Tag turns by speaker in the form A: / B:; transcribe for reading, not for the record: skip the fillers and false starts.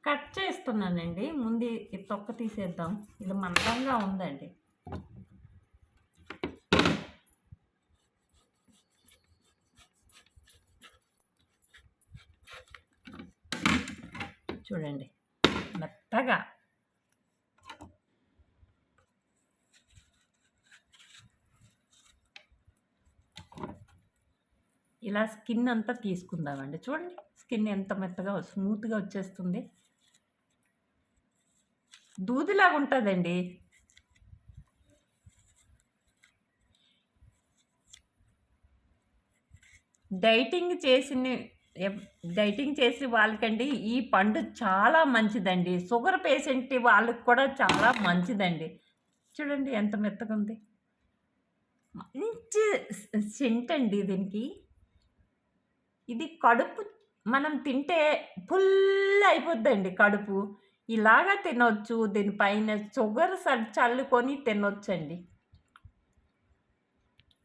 A: Cut చేస్తున్నానండి. ముందు ఈ తొక్క తీసేద్దాం. ఇది మందంగా ఉందండి. చూడండి మెత్తగా ఇలా స్కిన్ అంతా తీసుకుందామండి. చూడండి స్కిన్ ఎంత మెత్తగా స్మూత్గా వచ్చేస్తుంది. దూదిలాగా ఉంటుందండి. డైటింగ్ చేసి వాళ్ళకండి ఈ పండు చాలా మంచిదండి. షుగర్ పేషెంట్ వాళ్ళకి కూడా చాలా మంచిదండి. చూడండి ఎంత మెత్తగా ఉంది. మంచి సెంట్ అండి దీనికి. ఇది కడుపు మనం తింటే ఫుల్ అయిపోద్దండి కడుపు. ఇలాగా తినొచ్చు. దీనిపైన షుగర్ చల్లుకొని తినొచ్చండి.